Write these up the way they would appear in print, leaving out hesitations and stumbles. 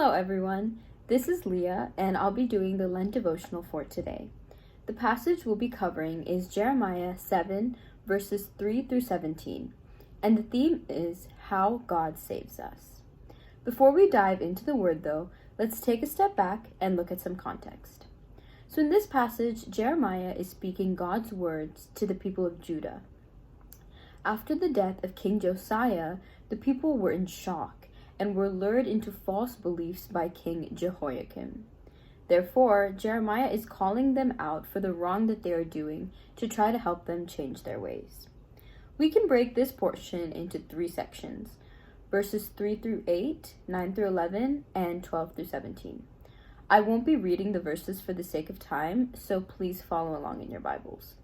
Hello everyone, this is Leah and I'll be doing the Lent Devotional for today. The passage we'll be covering is Jeremiah 7 verses 3 through 17, and the theme is How God Saves Us. Before we dive into the word though, let's take a step back and look at some context. So in this passage, Jeremiah is speaking God's words to the people of Judah. After the death of King Josiah, the people were in shock and were lured into false beliefs by King Jehoiakim. Therefore, Jeremiah is calling them out for the wrong that they are doing to try to help them change their ways. We can break this portion into three sections: verses 3 through 8, 9 through 11, and 12 through 17. I won't be reading the verses for the sake of time, so please follow along in your Bibles.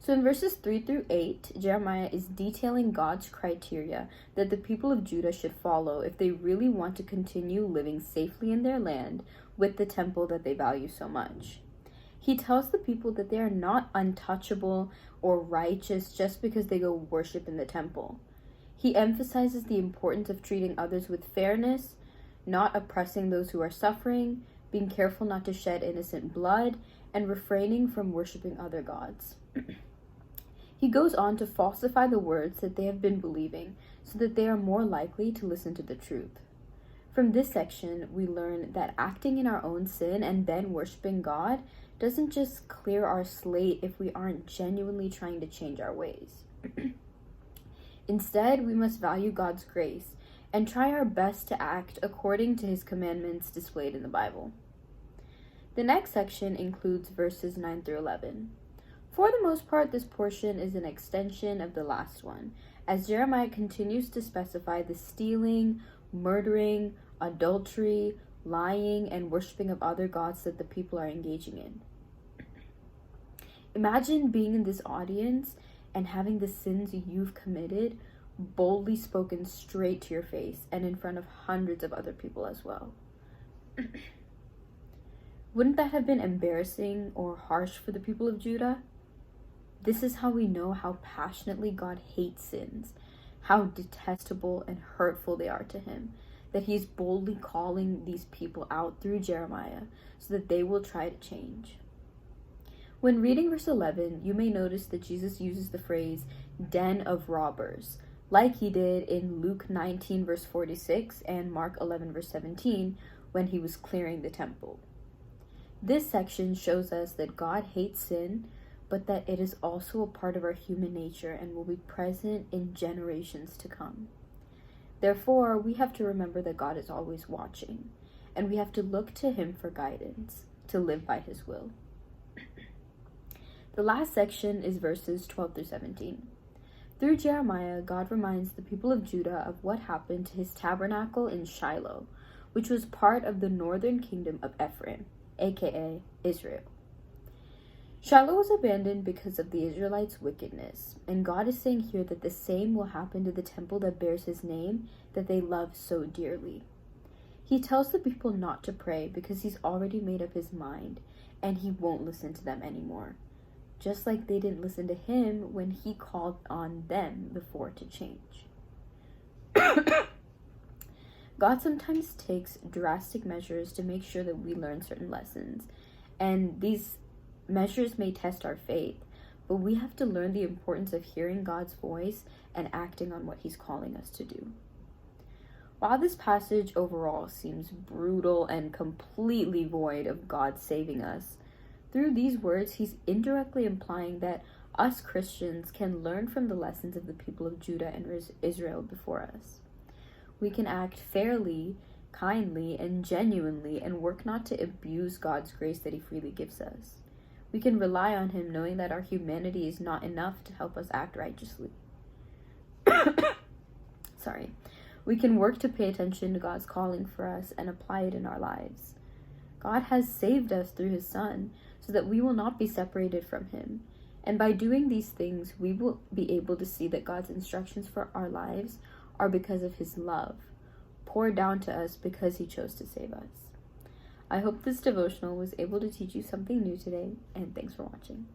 So in verses 3 through 8, Jeremiah is detailing God's criteria that the people of Judah should follow if they really want to continue living safely in their land with the temple that they value so much. He tells the people that they are not untouchable or righteous just because they go worship in the temple. He emphasizes the importance of treating others with fairness, not oppressing those who are suffering, being careful not to shed innocent blood, and refraining from worshiping other gods. He goes on to falsify the words that they have been believing so that they are more likely to listen to the truth. From this section, we learn that acting in our own sin and then worshiping God doesn't just clear our slate if we aren't genuinely trying to change our ways. Instead, we must value God's grace and try our best to act according to his commandments displayed in the Bible. The next section includes verses 9 through 11. For the most part, this portion is an extension of the last one, as Jeremiah continues to specify the stealing, murdering, adultery, lying, and worshiping of other gods that the people are engaging in. Imagine being in this audience and having the sins you've committed boldly spoken straight to your face and in front of hundreds of other people as well. Wouldn't that have been embarrassing or harsh for the people of Judah? This is how we know how passionately God hates sins, how detestable and hurtful they are to him, that he is boldly calling these people out through Jeremiah so that they will try to change. When reading verse 11, you may notice that Jesus uses the phrase den of robbers, like he did in Luke 19 verse 46 and Mark 11 verse 17 when he was clearing the temple. This section shows us that God hates sin, but that it is also a part of our human nature and will be present in generations to come. Therefore, we have to remember that God is always watching, and we have to look to him for guidance, to live by his will. The last section is verses 12 through 17. Through Jeremiah, God reminds the people of Judah of what happened to his tabernacle in Shiloh, which was part of the northern kingdom of Ephraim, aka Israel. Shiloh was abandoned because of the Israelites' wickedness, and God is saying here that the same will happen to the temple that bears his name that they love so dearly. He tells the people not to pray because he's already made up his mind, and he won't listen to them anymore, just like they didn't listen to him when he called on them before to change. God sometimes takes drastic measures to make sure that we learn certain lessons, and these measures may test our faith, but we have to learn the importance of hearing God's voice and acting on what he's calling us to do. While this passage overall seems brutal and completely void of God saving us, through these words he's indirectly implying that us Christians can learn from the lessons of the people of Judah and Israel before us. We can act fairly, kindly, and genuinely and work not to abuse God's grace that he freely gives us. We can rely on him knowing that our humanity is not enough to help us act righteously. We can work to pay attention to God's calling for us and apply it in our lives. God has saved us through his Son so that we will not be separated from him. And by doing these things, we will be able to see that God's instructions for our lives are because of his love, poured down to us because he chose to save us. I hope this devotional was able to teach you something new today, and thanks for watching.